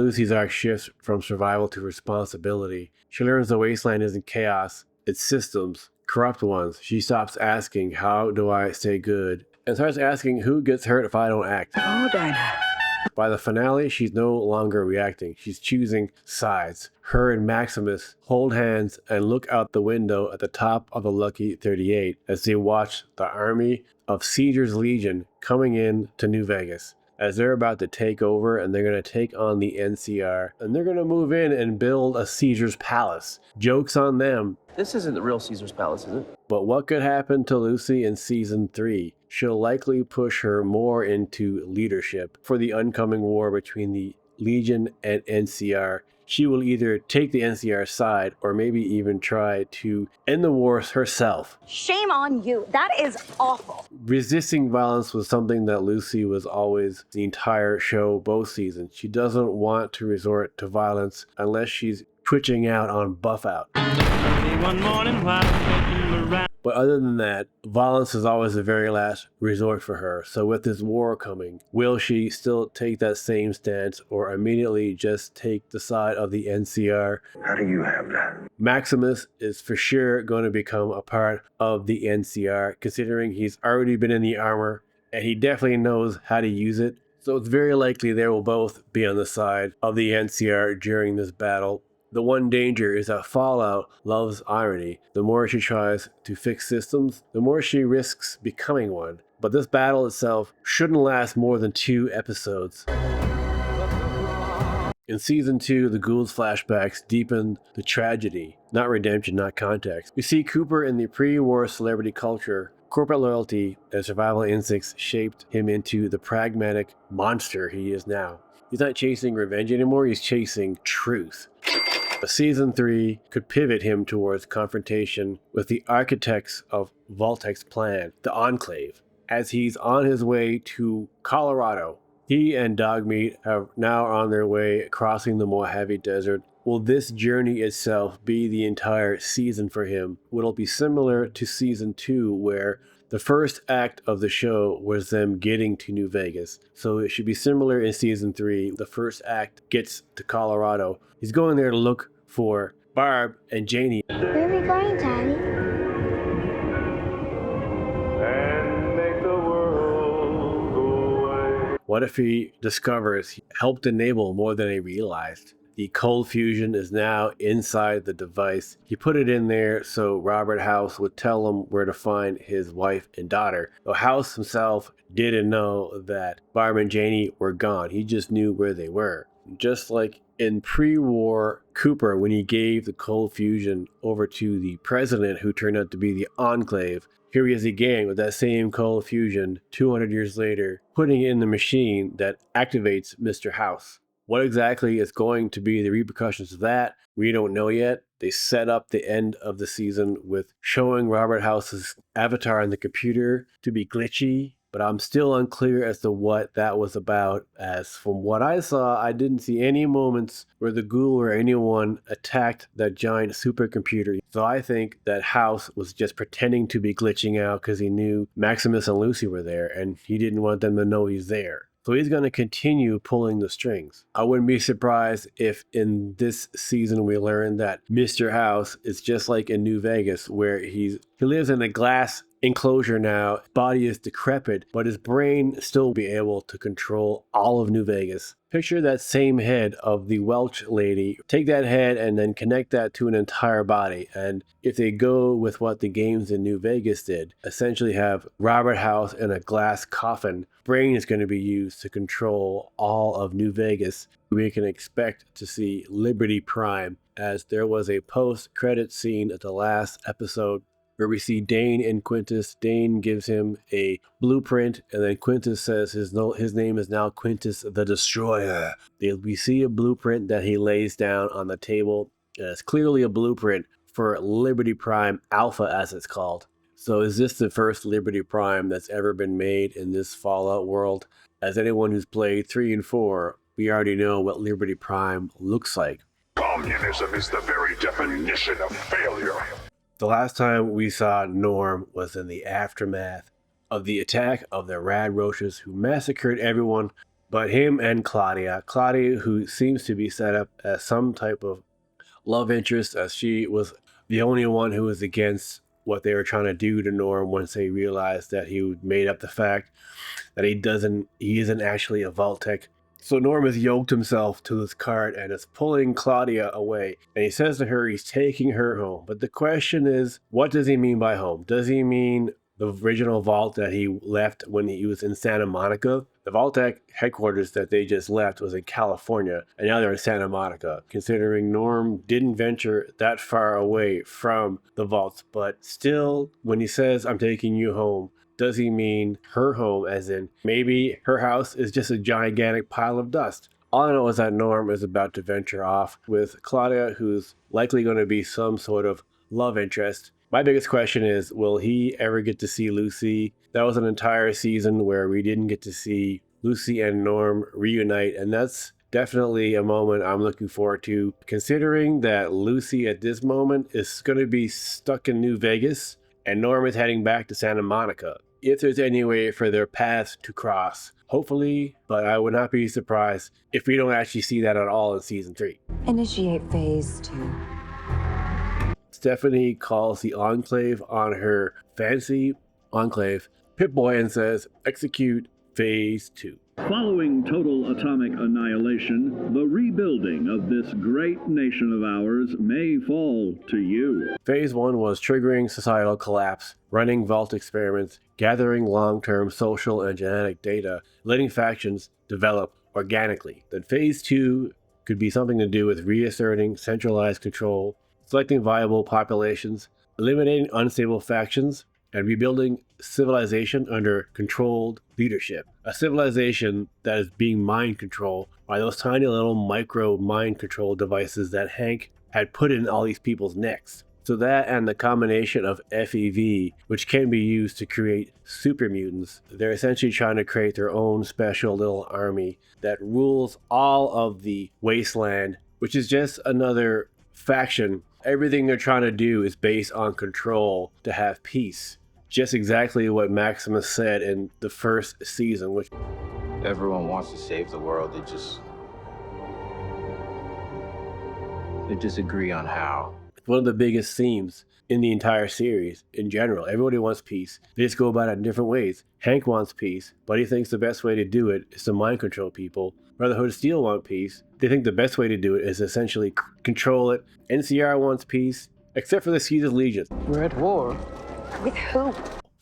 Lucy's arc shifts from survival to responsibility. She learns the wasteland isn't chaos, it's systems, corrupt ones. She stops asking, how do I stay good? And starts asking, who gets hurt if I don't act? Oh, Dinah. By the finale, she's no longer reacting. She's choosing sides. Her and Maximus hold hands and look out the window at the top of the Lucky 38 as they watch the army of Caesar's Legion coming in to New Vegas. As they're about to take over and they're going to take on the NCR and they're going to move in and build a Caesar's Palace. Joke's on them. This isn't the real Caesar's Palace, is it? But what could happen to Lucy in season 3? She'll likely push her more into leadership for the oncoming war between the Legion and NCR. She will either take the NCR side or maybe even try to end the wars herself. Shame on you. That is awful. Resisting violence was something that Lucy was always the entire show, both seasons. She doesn't want to resort to violence unless she's twitching out on buff out. But other than that, violence is always the very last resort for her. So with this war coming, will she still take that same stance or immediately just take the side of the NCR? How do you have that? Maximus is for sure going to become a part of the NCR, considering he's already been in the armor and he definitely knows how to use it. So it's very likely they will both be on the side of the NCR during this battle. The one danger is that Fallout loves irony. The more she tries to fix systems, the more she risks becoming one. But this battle itself shouldn't last more than 2 episodes. In season 2, the Ghoul's flashbacks deepen the tragedy, not redemption, not context. We see Cooper in the pre-war celebrity culture. Corporate loyalty and survival instincts shaped him into the pragmatic monster he is now. He's not chasing revenge anymore, he's chasing truth. But season 3 could pivot him towards confrontation with the architects of Vault-Tec's plan, the Enclave. As he's on his way to Colorado, he and Dogmeat are now on their way crossing the Mojave Desert. Will this journey itself be the entire season for him? Will it be similar to season 2 where the first act of the show was them getting to New Vegas? So it should be similar in season 3. The first act gets to Colorado. He's going there to look for Barb and Janie. Where are we going, Daddy? And make the world go away. What if he discovers he helped enable more than he realized? The cold fusion is now inside the device. He put it in there so Robert House would tell him where to find his wife and daughter. Though House himself didn't know that Barb and Janie were gone. He just knew where they were. Just like in pre-war Cooper, when he gave the cold fusion over to the president who turned out to be the Enclave, here he is again with that same cold fusion 200 years later, putting it in the machine that activates Mr. House. What exactly is going to be the repercussions of that, we don't know yet. They set up the end of the season with showing Robert House's avatar on the computer to be glitchy, but I'm still unclear as to what that was about, as from what I saw, I didn't see any moments where the Ghoul or anyone attacked that giant supercomputer. So I think that House was just pretending to be glitching out because he knew Maximus and Lucy were there, and he didn't want them to know he's there. So he's going to continue pulling the strings. I wouldn't be surprised if in this season we learn that Mr. House is just like in New Vegas, where he lives in a glass enclosure now. Body is decrepit, but his brain still be able to control all of New Vegas. Picture that same head of the Welch lady. Take that head and then connect that to an entire body. And if they go with what the games in New Vegas did, essentially have Robert House in a glass coffin, brain is going to be used to control all of New Vegas. We can expect to see Liberty Prime, as there was a post-credit scene at the last episode where we see Dane and Quintus. Dane gives him a blueprint, and then Quintus says his name is now Quintus the Destroyer. We see a blueprint that he lays down on the table, and it's clearly a blueprint for Liberty Prime Alpha, as it's called. So is this the first Liberty Prime that's ever been made in this Fallout world? As anyone who's played 3 and 4, we already know what Liberty Prime looks like. Communism is the very definition of failure. The last time we saw Norm was in the aftermath of the attack of the Rad Roaches, who massacred everyone But him and Claudia, who seems to be set up as some type of love interest, as she was the only one who was against what they were trying to do to Norm once they realized that he made up the fact that he isn't actually a Vault-Tec. So Norm has yoked himself to this cart and is pulling Claudia away. And he says to her he's taking her home. But the question is, what does he mean by home? Does he mean the original vault that he left when he was in Santa Monica? The Vault-Tec headquarters that they just left was in California, and now they're in Santa Monica, considering Norm didn't venture that far away from the vaults. But still, when he says, I'm taking you home, does he mean her home, as in maybe her house is just a gigantic pile of dust? All I know is that Norm is about to venture off with Claudia, who's likely going to be some sort of love interest. My biggest question is, will he ever get to see Lucy? That was an entire season where we didn't get to see Lucy and Norm reunite, and that's definitely a moment I'm looking forward to, considering that Lucy at this moment is going to be stuck in New Vegas and Norm is heading back to Santa Monica. If there's any way for their paths to cross, hopefully, but I would not be surprised if we don't actually see that at all in season 3. Initiate phase 2. Stephanie calls the Enclave on her fancy Enclave Pip-Boy and says, execute phase 2. Following total atomic annihilation, the rebuilding of this great nation of ours may fall to you. Phase 1 was triggering societal collapse, running vault experiments, gathering long-term social and genetic data, letting factions develop organically. Then Phase 2 could be something to do with reasserting centralized control, selecting viable populations, eliminating unstable factions, and rebuilding civilization under controlled leadership. A civilization that is being mind controlled by those tiny little micro mind control devices that Hank had put in all these people's necks. So that and the combination of FEV, which can be used to create super mutants, they're essentially trying to create their own special little army that rules all of the wasteland, which is just another faction. Everything they're trying to do is based on control to have peace. Just exactly what Maximus said in the first season, which everyone wants to save the world, they disagree on how. one of the biggest themes in the entire series in general. Everybody wants peace. They just go about it in different ways. Hank wants peace, but he thinks the best way to do it is to mind control people. Brotherhood of Steel want peace. They think the best way to do it is essentially control it. NCR wants peace, except for the Seeds of Legion. We're at war. With who?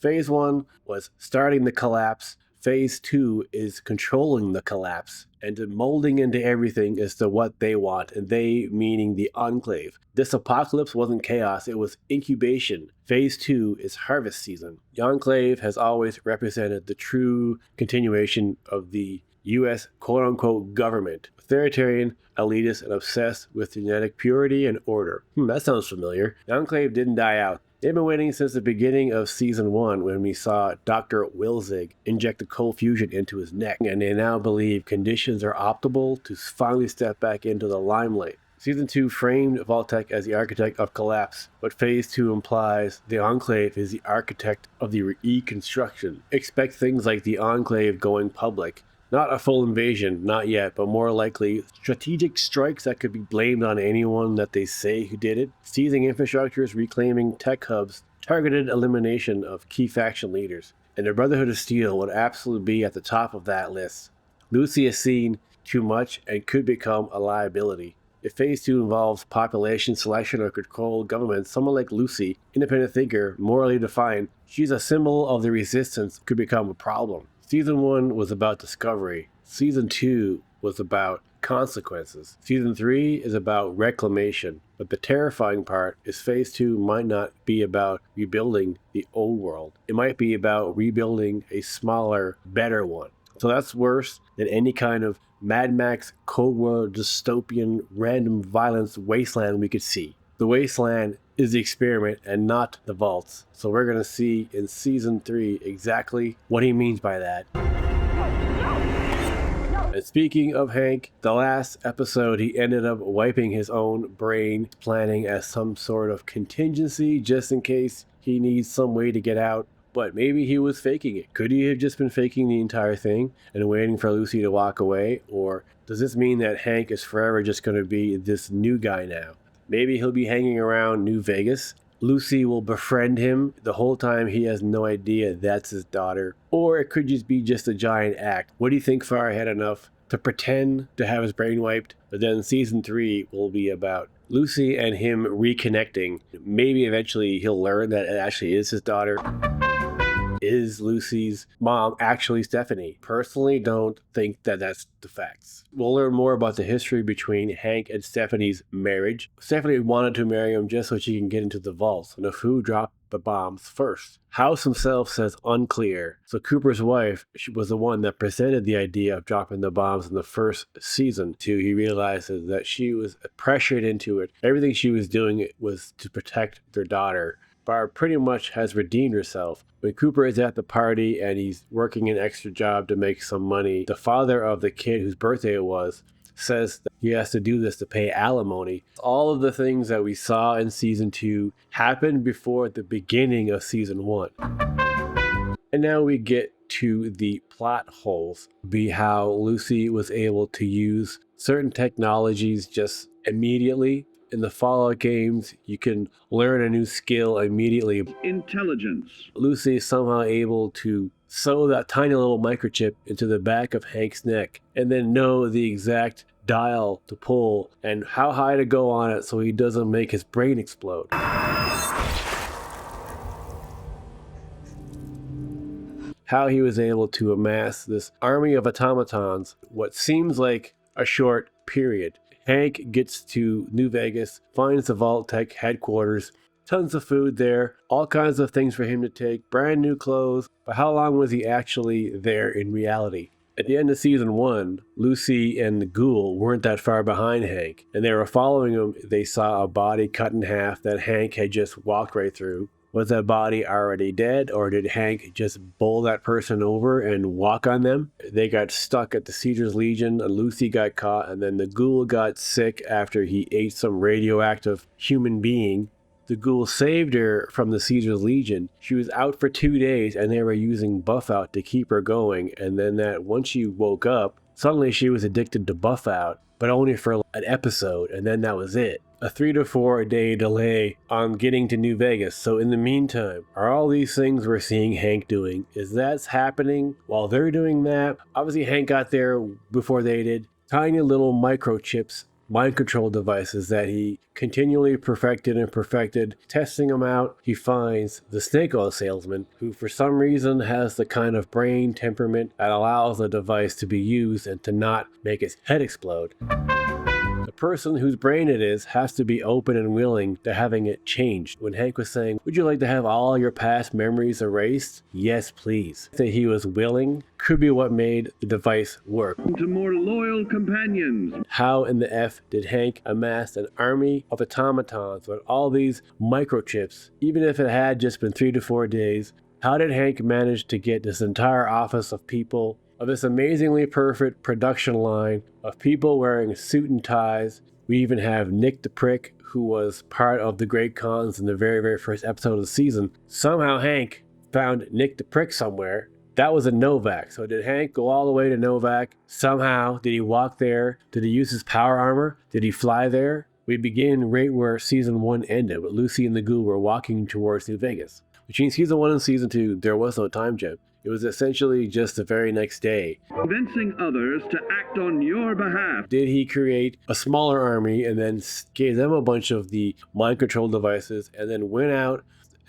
Phase 1 was starting the collapse. Phase 2 is controlling the collapse and molding into everything as to what they want, and they meaning the Enclave. This apocalypse wasn't chaos, it was incubation. Phase 2 is harvest season. The Enclave has always represented the true continuation of the U.S. quote-unquote government. Authoritarian, elitist, and obsessed with genetic purity and order. That sounds familiar. The Enclave didn't die out. They've been waiting since the beginning of season 1 when we saw Dr. Wilzig inject the cold fusion into his neck, and they now believe conditions are optimal to finally step back into the limelight. Season 2 framed Vault-Tec as the architect of collapse, but Phase 2 implies the Enclave is the architect of the reconstruction. Expect things like the Enclave going public. Not a full invasion, not yet, but more likely strategic strikes that could be blamed on anyone that they say who did it, seizing infrastructures, reclaiming tech hubs, targeted elimination of key faction leaders. And the Brotherhood of Steel would absolutely be at the top of that list. Lucy has seen too much and could become a liability. If Phase 2 involves population selection or controlled government, someone like Lucy, independent thinker, morally defiant, she's a symbol of the resistance, could become a problem. Season 1 was about discovery. Season 2 was about consequences. Season 3 is about reclamation. But the terrifying part is Phase 2 might not be about rebuilding the old world. It might be about rebuilding a smaller, better one. So that's worse than any kind of Mad Max, Cold War, dystopian, random violence wasteland we could see. The wasteland is the experiment and not the vaults. So we're going to see in season 3 exactly what he means by that. And speaking of Hank, the last episode he ended up wiping his own brain, planning as some sort of contingency just in case he needs some way to get out. But maybe he was faking it. Could he have just been faking the entire thing and waiting for Lucy to walk away? Or does this mean that Hank is forever just going to be this new guy now? Maybe he'll be hanging around New Vegas. Lucy will befriend him the whole time he has no idea that's his daughter. Or it could just be just a giant act. What do you think far ahead enough to pretend to have his brain wiped? But then season 3 will be about Lucy and him reconnecting. Maybe eventually he'll learn that it actually is his daughter. Is Lucy's mom actually Stephanie? Personally, don't think that that's the facts. We'll learn more about the history between Hank and Stephanie's marriage. Stephanie wanted to marry him just so she can get into the vaults. And who dropped the bombs first? House himself says unclear. So Cooper's wife, she was the one that presented the idea of dropping the bombs in the first season. He realizes that she was pressured into it. Everything she was doing was to protect their daughter. Barb pretty much has redeemed herself. When Cooper is at the party and he's working an extra job to make some money, the father of the kid whose birthday it was says that he has to do this to pay alimony. All of the things that we saw in season 2 happened before the beginning of season 1. And now we get to the plot holes, be how Lucy was able to use certain technologies just immediately. In the Fallout games, you can learn a new skill immediately. Intelligence. Lucy is somehow able to sew that tiny little microchip into the back of Hank's neck and then know the exact dial to pull and how high to go on it so he doesn't make his brain explode. How he was able to amass this army of automatons, what seems like a short period. Hank gets to New Vegas, finds the Vault-Tec headquarters, tons of food there, all kinds of things for him to take, brand new clothes. But how long was he actually there in reality? At the end of season 1, Lucy and the Ghoul weren't that far behind Hank, and they were following him. They saw a body cut in half that Hank had just walked right through. Was that body already dead, or did Hank just bowl that person over and walk on them? They got stuck at the Caesar's Legion, and Lucy got caught, and then the Ghoul got sick after he ate some radioactive human being. The Ghoul saved her from the Caesar's Legion. She was out for 2 days, and they were using Buff Out to keep her going, and then that once she woke up, suddenly she was addicted to Buff Out, but only for an episode, and then that was it. A 3 to 4 day delay on getting to New Vegas. So in the meantime, are all these things we're seeing Hank doing, is that happening while they're doing that? Obviously Hank got there before they did. Tiny little microchips, mind control devices that he continually perfected. Testing them out, he finds the snake oil salesman, who for some reason has the kind of brain temperament that allows the device to be used and to not make his head explode. The person whose brain it is has to be open and willing to having it changed. When Hank was saying, would you like to have all your past memories erased? Yes, please. That he was willing could be what made the device work. To more loyal companions. How in the F did Hank amass an army of automatons with all these microchips, even if it had just been 3 to 4 days? How did Hank manage to get this entire office of people, of this amazingly perfect production line of people wearing suit and ties? We even have Nick the Prick, who was part of the Great Cons in the very first episode of the season. Somehow Hank found Nick the Prick somewhere. That was in Novak. So did Hank go all the way to Novak? Somehow, did he walk there? Did he use his power armor? Did he fly there? We begin right where season 1 ended, with Lucy and the Ghoul were walking towards New Vegas. Which means season 1 and season 2, there was no time jump. It was essentially just the very next day. Convincing others to act on your behalf. Did he create a smaller army and then gave them a bunch of the mind control devices and then went out,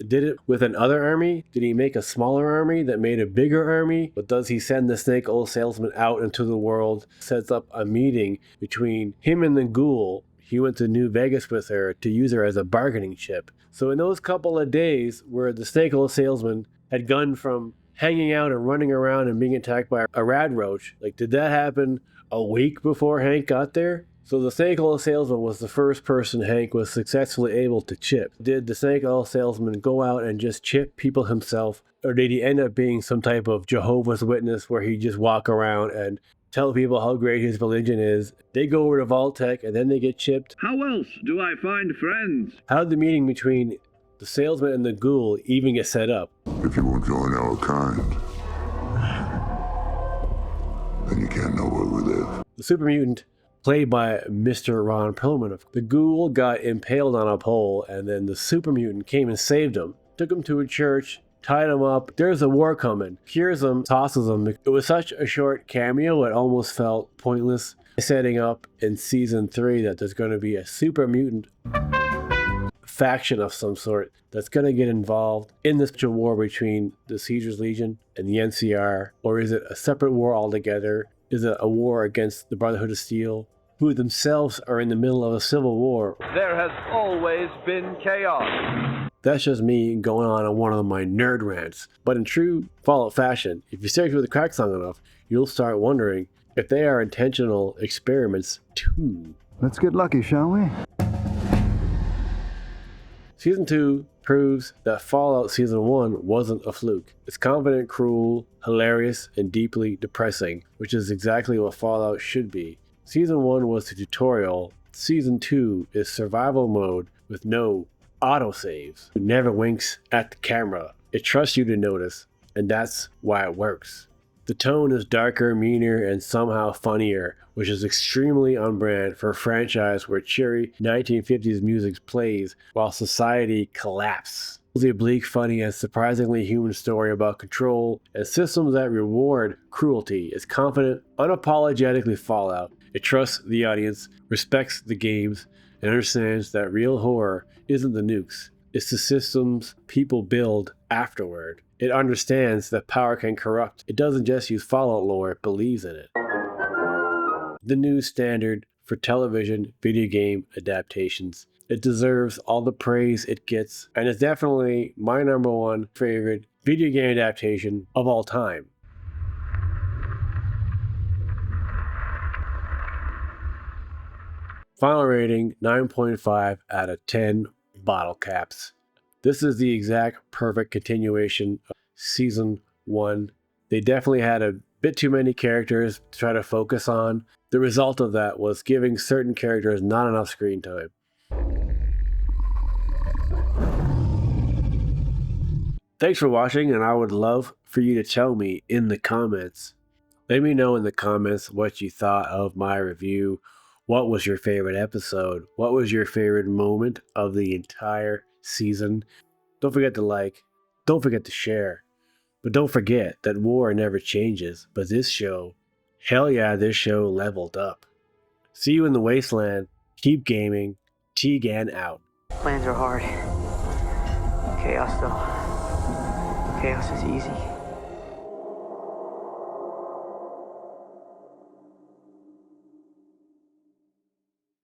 did it with another army? Did he make a smaller army that made a bigger army? But does he send the snake oil salesman out into the world, sets up a meeting between him and the Ghoul? He went to New Vegas with her to use her as a bargaining chip. So in those couple of days where the snake oil salesman had gone from hanging out and running around and being attacked by a rad roach, like, did that happen a week before Hank got there? So the snake oil salesman was the first person Hank was successfully able to chip. Did the snake oil salesman go out and just chip people himself? Or did he end up being some type of Jehovah's Witness where he just walk around and tell people how great his religion is? They go over to Vault-Tec and then they get chipped. How else do I find friends? How did the meeting between the salesman and the Ghoul even get set up? If you won't join our kind, then you can't know where we live. The super mutant, played by Mr. Ron Perlman, the Ghoul got impaled on a pole, and then the super mutant came and saved him. Took him to a church, tied him up. There's a war coming. Cures him, tosses him. It was such a short cameo, it almost felt pointless. Setting up in season 3 that there's going to be a super mutant faction of some sort that's going to get involved in this war between the Caesar's Legion and the NCR, or is it a separate war altogether? Is it a war against the Brotherhood of Steel, who themselves are in the middle of a civil war? There has always been chaos. That's just me going on one of my nerd rants. But in true Fallout fashion, if you stare through the cracks long enough, you'll start wondering if they are intentional experiments too. Let's get lucky, shall we? Season 2 proves that Fallout Season 1 wasn't a fluke. It's confident, cruel, hilarious, and deeply depressing, which is exactly what Fallout should be. Season 1 was the tutorial. Season 2 is survival mode with no autosaves. It never winks at the camera. It trusts you to notice, and that's why it works. The tone is darker, meaner, and somehow funnier, which is extremely on brand for a franchise where cheery 1950s music plays while society collapses. The oblique, funny, and surprisingly human story about control and systems that reward cruelty is confident, unapologetically Fallout. It trusts the audience, respects the games, and understands that real horror isn't the nukes, it's the systems people build afterward. It understands that power can corrupt. It doesn't just use Fallout lore, it believes in it. The new standard for television video game adaptations. It deserves all the praise it gets, and it's definitely my #1 favorite video game adaptation of all time. Final rating 9.5 out of 10 bottle caps. This is the exact perfect continuation of Season 1. They definitely had a bit too many characters to try to focus on. The result of that was giving certain characters not enough screen time. Thanks for watching, and I would love for you to tell me in the comments. Let me know in the comments what you thought of my review. What was your favorite episode? What was your favorite moment of the entire season? Don't forget to like. Don't forget to share. But don't forget that war never changes. But this show, hell yeah, this show leveled up. See you in the wasteland. Keep gaming. Tegan out. Plans are hard. Chaos though. Chaos is easy.